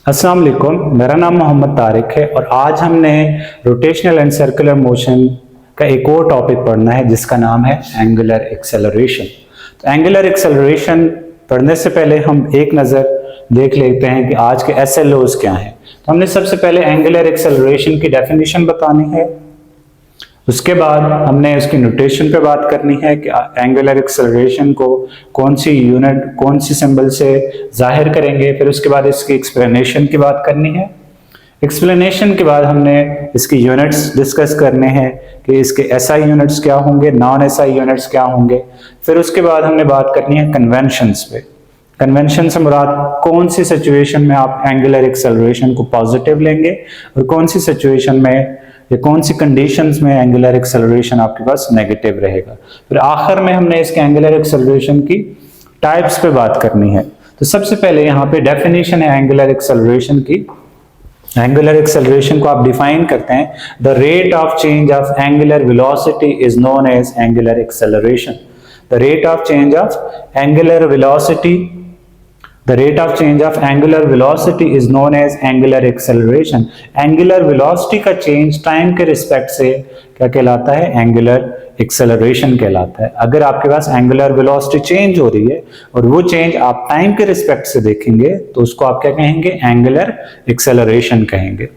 अस्सलाम वालेकुम, मेरा नाम मोहम्मद तारिक है और आज हमने रोटेशनल एंड सर्कुलर मोशन का एक और टॉपिक पढ़ना है जिसका नाम है एंगुलर एक्सेलरेशन। तो एंगुलर एक्सेलरेशन पढ़ने से पहले हम एक नज़र देख लेते हैं कि आज के एसएलओज क्या हैं। तो हमने सबसे पहले एंगुलर एक्सेलरेशन की डेफिनेशन बतानी है, उसके बाद हमने उसकी नोटेशन पे बात करनी है कि एंगुलर एक्सेलरेशन को कौन सी यूनिट कौन सी सिंबल से जाहिर करेंगे। फिर उसके बाद इसकी एक्सप्लेनेशन की बात करनी है। एक्सप्लेनेशन के बाद हमने इसकी यूनिट्स डिस्कस करने हैं कि इसके एसआई यूनिट्स क्या होंगे, नॉन एसआई यूनिट्स क्या होंगे। फिर उसके बाद हमने बात करनी है कन्वेंशंस पे। कन्वेंशन से मुराद कौन सी सिचुएशन में आप एंगुलर एक्सेलरेशन को पॉजिटिव लेंगे और कौन सी सिचुएशन में या कौन सी कंडीशंस में एंगुलर एक्सेलरेशन आपके पास नेगेटिव रहेगा। फिर आखिर में हमने इसके एंगुलर एक्सेलरेशन की टाइप्स पे बात करनी है। तो सबसे पहले यहाँ पे डेफिनेशन है एंगुलर एक्सेलरेशन की। एंगुलर एक्सेलरेशन को आप डिफाइन करते हैं, the rate of change of angular velocity is known as angular acceleration. The rate of change of angular velocity The rate of change of angular velocity is known as angular acceleration. Angular velocity का change time के respect से क्या कहलाता है? Angular acceleration कहलाता है। अगर आपके पास angular velocity change हो रही है और वो change आप time के respect से देखेंगे तो उसको आप क्या कहेंगे? Angular acceleration कहेंगे।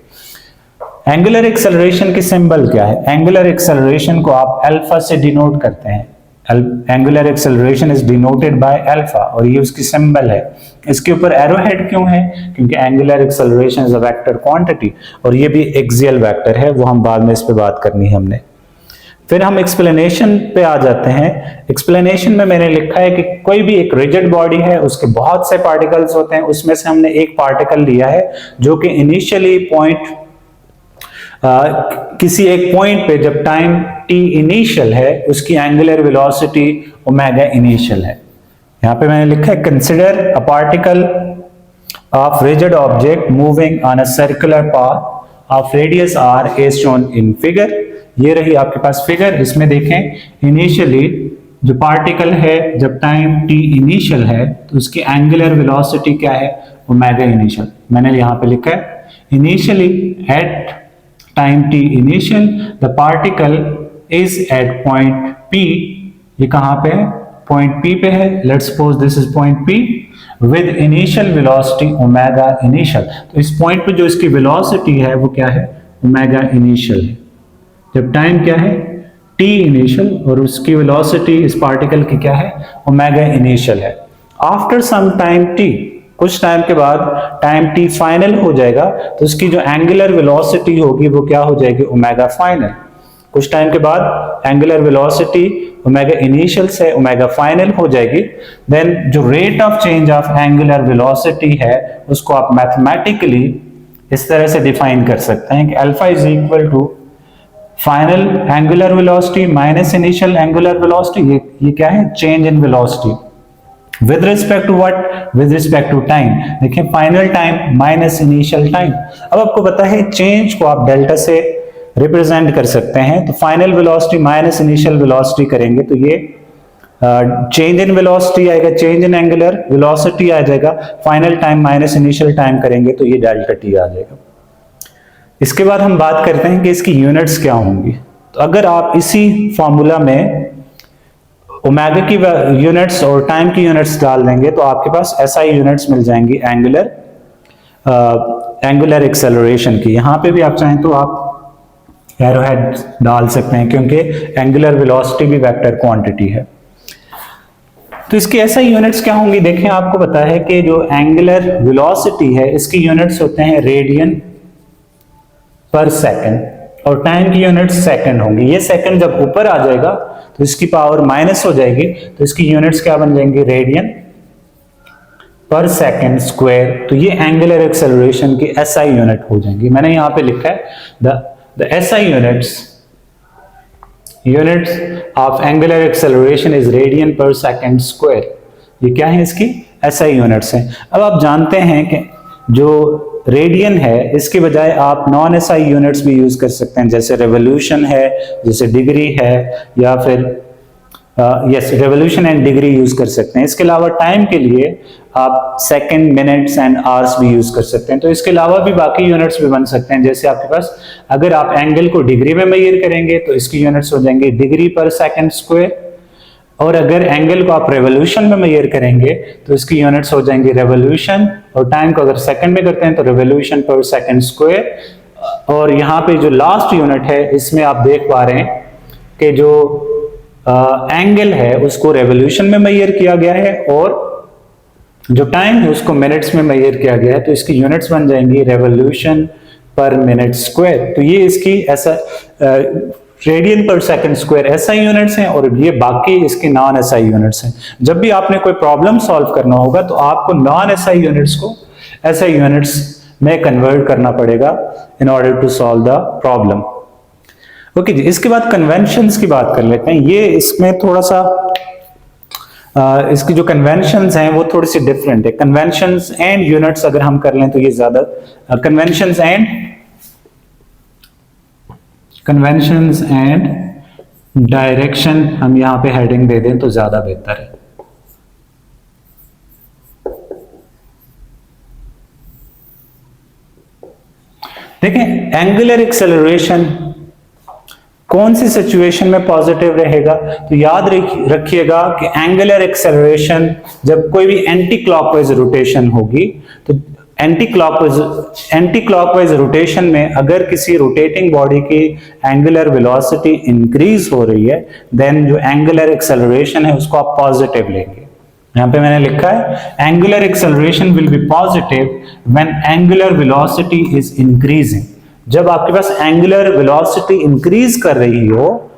Angular acceleration की symbol क्या है? Angular acceleration को आप अल्फा से डिनोट करते हैं। Angular acceleration is denoted by alpha और ये उसकी सिंबल है। इसके ऊपर एरो हेड क्यों है? क्योंकि angular acceleration is a vector quantity और ये भी एक्सियल वेक्टर है, वो हम बाद में इस पे बात करनी है हमने। फिर हम एक्सप्लेनेशन पे आ जाते हैं। एक्सप्लेनेशन में मैंने लिखा है कि कोई भी एक रिजिड बॉडी है, उसके बहुत से पार्टिकल्स होते हैं, उसमें से हमने एक पार्टिकल लिया है जो कि इनिशियली किसी एक पॉइंट पे जब टाइम t इनिशियल है उसकी एंगुलर वेलोसिटी ओमेगा इनिशियल है। यहां पे मैंने लिखा है consider a particle of rigid object moving on a circular path of radius r as shown in figure. ये रही आपके पास फिगर। इसमें देखें इनिशियली जो पार्टिकल है जब टाइम t इनिशियल है तो उसकी एंगुलर वेलोसिटी क्या है? Omega initial. मैंने यहां पे लिखा है initially at time t initial the particle is at point p। ये कहां पे है? point p पे है। let's suppose this is point p with initial velocity omega initial। तो इस point पे जो इसकी velocity है वो क्या है? omega initial है। जब टाइम क्या है? t initial और उसकी velocity इस पार्टिकल की क्या है? omega initial है। after some time t, कुछ टाइम के बाद टाइम t फाइनल हो जाएगा तो उसकी जो एंगुलर वेलोसिटी होगी वो क्या हो जाएगी? Omega final. कुछ टाइम के बाद एंगुलर वेलोसिटी ओमेगा इनिशियल से ओमेगा फाइनल हो जाएगी। देन जो rate of change of angular velocity है उसको आप मैथमेटिकली इस तरह से डिफाइन कर सकते हैं कि alpha is equal to final angular velocity minus initial angular velocity. ये क्या है? Change in velocity with respect to what? With respect to time. देखिए final time minus initial time. अब आपको पता है चेंज को आप डेल्टा से रिप्रेजेंट कर सकते हैं। तो final velocity minus initial velocity करेंगे तो ये चेंज इन वेलोसिटी आएगा, चेंज इन एंगुलर वेलोसिटी आ जाएगा। Final time minus initial time करेंगे तो ये डेल्टा टी आ जाएगा। इसके बाद हम बात करते हैं कि इसकी यूनिट्स क्या होंगी। तो अगर आप इसी फॉर्मूला में ओमेगा की यूनिट्स और टाइम की यूनिट्स डाल देंगे तो आपके पास एसआई यूनिट्स मिल जाएंगी एंगुलर एक्सेलरेशन की। यहां पे भी आप चाहें तो आप एरोहेड डाल सकते हैं क्योंकि एंगुलर वेलोसिटी भी वेक्टर क्वांटिटी है। तो इसकी एसआई यूनिट्स क्या होंगी? देखें आपको पता है कि जो एंगुलर वेलोसिटी है इसकी यूनिट्स होते हैं रेडियन पर सेकंड और टाइम की यूनिट्स सेकंड होंगी। ये सेकंड जब ऊपर आ जाएगा तो इसकी पावर माइनस हो जाएगी तो इसकी यूनिट्स क्या बन जाएंगी? रेडियन पर सेकंड स्क्वायर। तो ये एंगुलर एक्सेलरेशन की एसआई यूनिट हो जाएंगी। मैंने यहां पे लिखा है the SI units of angular acceleration is radian पर सेकंड स्क्वायर। ये क्या है? इसकी एसआई यूनिट्स हैं। अब आप जानते हैं कि जो रेडियन है इसके बजाय आप नॉन एसआई यूनिट्स भी यूज कर सकते हैं, जैसे रेवोल्यूशन है, जैसे डिग्री है, या फिर yes, revolution and degree use कर सकते हैं। इसके अलावा टाइम के लिए आप सेकंड, मिनट्स एंड आवर्स भी यूज कर सकते हैं। तो इसके अलावा भी बाकी यूनिट्स भी बन सकते हैं। जैसे आपके पास अगर आप एंगल को डिग्री में मेजर करेंगे तो इसकी यूनिट्स हो जाएंगे डिग्री पर सेकंड स्क्वायर, और अगर एंगल को आप रेवोल्यूशन में मेजर करेंगे तो इसकी यूनिट्स हो जाएंगी रेवोल्यूशन, और टाइम को अगर सेकंड में करते हैं तो रेवोल्यूशन पर सेकंड स्क्वायर। और यहाँ पे जो लास्ट यूनिट है इसमें आप देख पा रहे हैं कि जो एंगल है उसको रेवोल्यूशन में मेजर किया गया है और जो टाइम है उसको मिनट्स में मेजर किया गया है। तो इसकी यूनिट्स बन जाएंगी रेवोल्यूशन पर मिनट स्क्वायर। तो ये इसकी ऐसा रेडियन पर सेकंड स्क्वायर ऐसा यूनिट्स हैं, और ये बाकी इसके नॉन एसआई यूनिट्स हैं। जब भी आपने कोई प्रॉब्लम सॉल्व करना होगा तो आपको नॉन एसआई यूनिट्स को एसआई यूनिट्स में कन्वर्ट करना पड़ेगा in order to solve the problem. Okay जी, इसके बाद कन्वेंशंस की बात कर लेते हैं। ये इसमें थोड़ा सा इसकी जो कन्वेंशंस हैं वो थोड़ी सी डिफरेंट है। कन्वेंशंस एंड यूनिट्स अगर हम कर लें तो ये ज्यादा, कन्वेंशंस एंड डायरेक्शन हम यहां पे हेडिंग दे दें तो ज्यादा बेहतर है। देखें, एंगुलर एक्सेलरेशन कौन सी सिचुएशन में पॉजिटिव रहेगा? तो याद रखिएगा कि एंगुलर एक्सेलरेशन जब कोई भी एंटी क्लॉकवाइज रोटेशन होगी, तो एंटी क्लॉकवाइज रोटेशन में अगर किसी रोटेटिंग बॉडी की एंगुलर वेलोसिटी इंक्रीज हो रही है, देन जो एंगुलर एक्सेलरेशन है उसको आप पॉजिटिव लेंगे। यहां पे मैंने लिखा है angular acceleration will B positive when angular velocity is increasing. जब आपके पास एंगुलर वेलोसिटी इंक्रीज कर रही हो,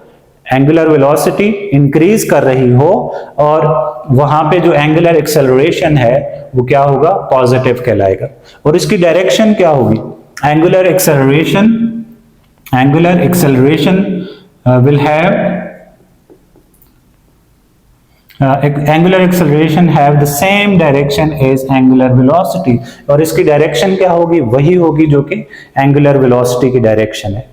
एंगुलर वेलोसिटी इंक्रीज कर रही हो, और वहां पे जो एंगुलर एक्सेलरेशन है वो क्या होगा? पॉजिटिव कहलाएगा। और इसकी डायरेक्शन क्या होगी? Angular acceleration will have angular acceleration have the same direction as angular velocity, और इसकी डायरेक्शन क्या होगी? वही होगी जो कि एंगुलर वेलोसिटी की डायरेक्शन है।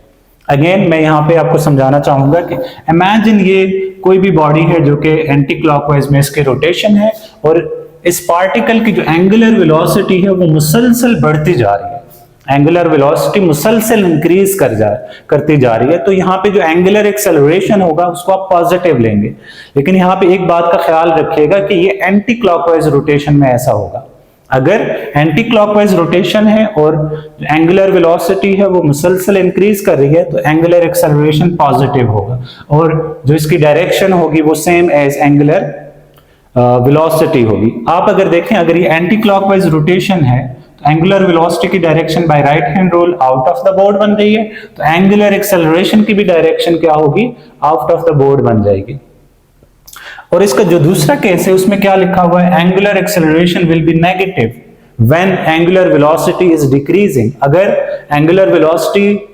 अगेन मैं यहाँ पे आपको समझाना चाहूंगा कि इमेजिन ये कोई भी बॉडी है जो कि एंटी क्लॉकवाइज में इसकी रोटेशन है, और इस पार्टिकल की जो एंगुलर वेलोसिटी है वो मुसलसल बढ़ती जा रही है, एंगुलर वेलोसिटी मुसलसल इंक्रीज करती जा रही है। तो यहाँ पे जो एंगुलर एक्सेलरेशन होगा उसको आप पॉजिटिव लेंगे। लेकिन यहाँ पे एक बात का ख्याल रखिएगा कि ये एंटी क्लॉकवाइज रोटेशन में ऐसा होगा। अगर एंटी क्लॉकवाइज रोटेशन है और एंगुलर वेलोसिटी है वो मुसलसल इंक्रीज कर रही है तो एंगुलर एक्सेलरेशन पॉजिटिव होगा, और जो इसकी डायरेक्शन होगी वो सेम एज एंगुलर वेलोसिटी होगी। आप अगर देखें, अगर ये एंटी क्लॉकवाइज रोटेशन है तो एंगुलर वेलोसिटी की direction by right hand rule out of the board बन रही है, तो एंगुलर एक्सेलरेशन की भी डायरेक्शन क्या होगी? आउट ऑफ द बोर्ड बन जाएगी। और इसका जो दूसरा केस है उसमें क्या लिखा हुआ है? Angular acceleration will be negative when angular velocity is decreasing. अगर एंगुलर वेलोसिटी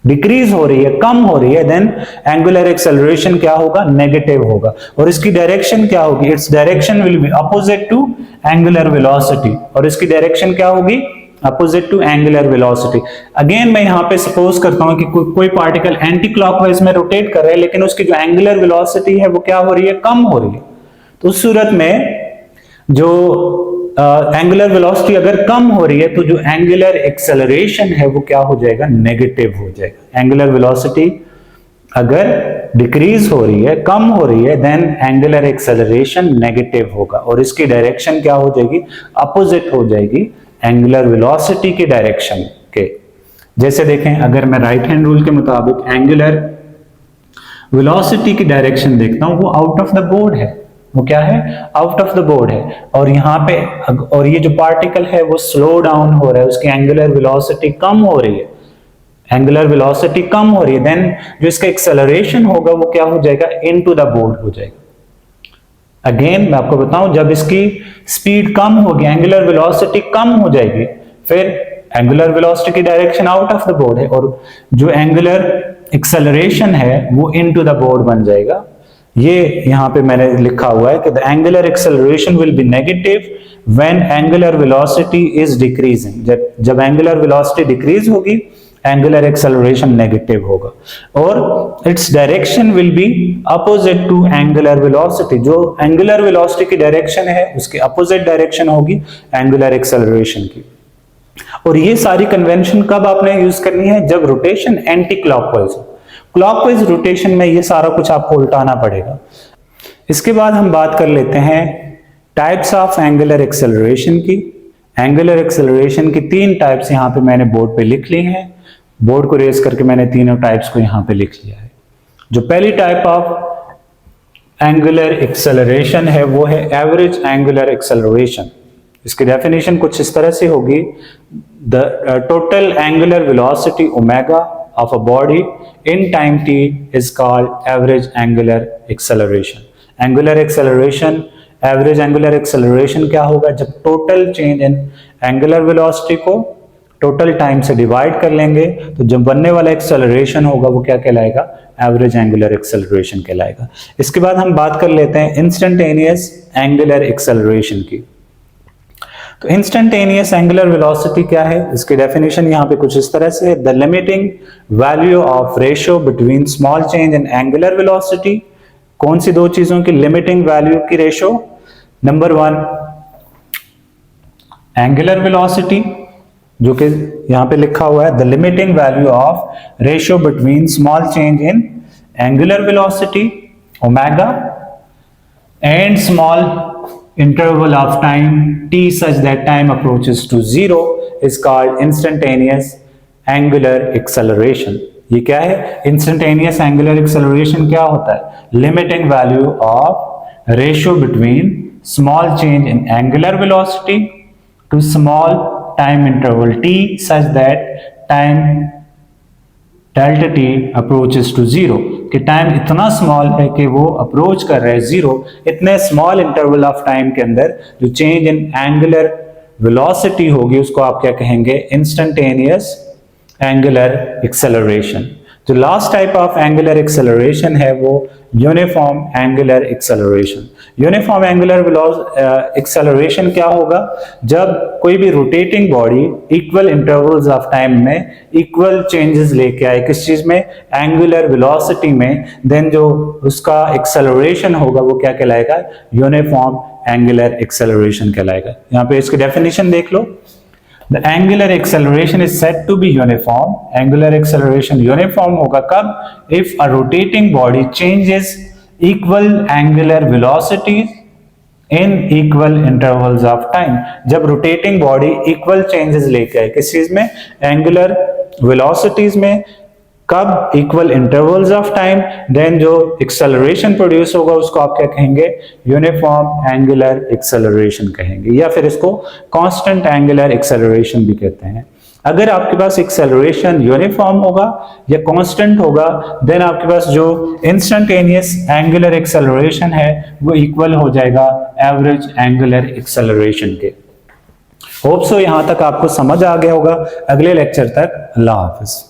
डिक्रीज हो रही है, कम हो रही है, देन एंगुलर एक्सेलरेशन क्या होगा? नेगेटिव होगा। और इसकी डायरेक्शन क्या होगी? Its direction will be opposite to angular velocity, और इसकी डायरेक्शन क्या होगी? Opposite to angular velocity. Again मैं यहाँ पे सपोज करता हूँ कि कोई पार्टिकल एंटी क्लॉकवाइज में रोटेट कर रहा है, लेकिन उसकी जो एंगुलर वेलोसिटी है वो क्या हो रही है? कम हो रही है। तो उस सूरत में जो एंगुलर वेलोसिटी अगर कम हो रही है तो जो एंगुलर एक्सेलरेशन है वो क्या हो जाएगा? नेगेटिव हो जाएगा। एंगुलर वेलोसिटी अगर डिक्रीज हो रही है, कम हो रही है, देन एंगुलर एक्सेलरेशन नेगेटिव होगा, और इसकी डायरेक्शन क्या हो जाएगी? अपोजिट हो जाएगी एंगुलर वेलोसिटी की डायरेक्शन के। जैसे देखें, अगर मैं राइट हैंड रूल के मुताबिक एंगुलर वेलोसिटी की डायरेक्शन देखता हूं, वो आउट ऑफ द बोर्ड है। वो क्या है? आउट ऑफ द बोर्ड है। और यहाँ पे, और ये जो पार्टिकल है वो स्लो डाउन हो रहा है, उसकी एंगुलर वेलोसिटी कम हो रही है, एंगुलर वेलोसिटी कम हो रही है, देन जो इसका एक्सेलरेशन होगा वो क्या हो जाएगा? इनटू द बोर्ड हो जाएगा। अगेन मैं आपको बताऊं, जब इसकी स्पीड कम होगी, एंगुलर वेलोसिटी कम हो जाएगी, फिर एंगुलर वेलोसिटी की direction out of the board है, और जो एंगुलर एक्सेलरेशन है वो इनटू द बोर्ड बन जाएगा। ये यहां पे मैंने लिखा हुआ है कि the angular acceleration will be negative when angular velocity is decreasing. जब एंगुलर वेलोसिटी डिक्रीज होगी, एंगुलर एक्सेलरेशन नेगेटिव होगा और its direction will be opposite to angular velocity. जो एंगुलर वेलोसिटी की डायरेक्शन है उसकी अपोजिट डायरेक्शन होगी एंगुलर एक्सेलरेशन की। और ये सारी कन्वेंशन कब आपने यूज करनी है? जब रोटेशन एंटी क्लॉकवाइज हो। क्लॉकवाइज रोटेशन में ये सारा कुछ आपको उल्टाना पड़ेगा। इसके बाद हम बात कर लेते हैं टाइप्स ऑफ एंगुलर एक्सेलरेशन की। एंगुलर एक्सेलरेशन की 3 टाइप्स यहाँ पे मैंने बोर्ड पे लिख ली हैं। बोर्ड को रेज करके मैंने तीनों टाइप्स को यहाँ पे लिख लिया है। जो पहली टाइप ऑफ एंगुलर एक्सेलरेशन है वो है एवरेज एंगुलर एक्सेलरेशन। इसकी डेफिनेशन कुछ इस तरह से होगी, the total angular velocity omega of a body in time t is called average angular acceleration. Angular acceleration, average angular acceleration क्या होगा? जब total change in angular velocity को टोटल टाइम से डिवाइड कर लेंगे तो जब बनने वाला एक्सेलरेशन होगा वो क्या कहलाएगा? एवरेज एंगुलर एक्सेलरेशन कहलाएगा। इसके बाद हम बात कर लेते हैं इंस्टेंटेनियस एंगुलर एक्सेलरेशन की। तो इंस्टेंटेनियस एंगुलर वेलोसिटी क्या है? इसकी डेफिनेशन यहाँ पे कुछ इस तरह से है, the limiting value of ratio between small change in angular velocity. कौन सी 2 चीजों की लिमिटिंग वैल्यू की रेशियो? नंबर 1 एंगुलर वेलोसिटी, जो कि यहां पे लिखा हुआ है the limiting value of ratio between small change in angular velocity omega and small interval of time t such that time approaches to 0 is called instantaneous angular acceleration। ये क्या है? instantaneous angular acceleration क्या होता है? limiting value of ratio between small change in angular velocity to small time interval t such that time delta T approaches to 0, कि time इतना small है कि वो अप्रोच कर रहा है 0। इतने स्मॉल इंटरवल ऑफ टाइम के अंदर जो चेंज इन एंगुलर वेलोसिटी होगी उसको आप क्या कहेंगे? Instantaneous angular acceleration. जो last type of angular acceleration है वो uniform angular acceleration. Uniform angular acceleration क्या होगा? जब कोई भी rotating body equal intervals of time में इक्वल चेंजेस लेके आए, किस चीज में? एंगुलर वेलोसिटी में, देन जो उसका एक्सेलरेशन होगा वो क्या कहलाएगा? यूनिफॉर्म एंगुलर एक्सेलरेशन कहलाएगा। यहाँ पे इसकी डेफिनेशन देख लो, The angular acceleration is said to be uniform. Angular acceleration uniform होगा कब? If a rotating body changes equal angular velocities in equal intervals of time। जब rotating body equal changes लेके आए, किस चीज में? Angular velocities में, कब? Equal intervals of time, then जो एक्सेलरेशन प्रोड्यूस होगा उसको आप क्या कहेंगे? यूनिफॉर्म एंगुलर एक्सेलरेशन कहेंगे, या फिर इसको कांस्टेंट एंगुलर एक्सेलरेशन भी कहते हैं। अगर आपके पास एक्सेलरेशन यूनिफॉर्म होगा या कांस्टेंट होगा, देन आपके पास जो इंस्टेंटेनियस एंगुलर एक्सेलरेशन है वो इक्वल हो जाएगा एवरेज एंगुलर एक्सेलरेशन के। होप सो यहां तक आपको समझ आ गया होगा। अगले लेक्चर तक अल्लाह हाफिज।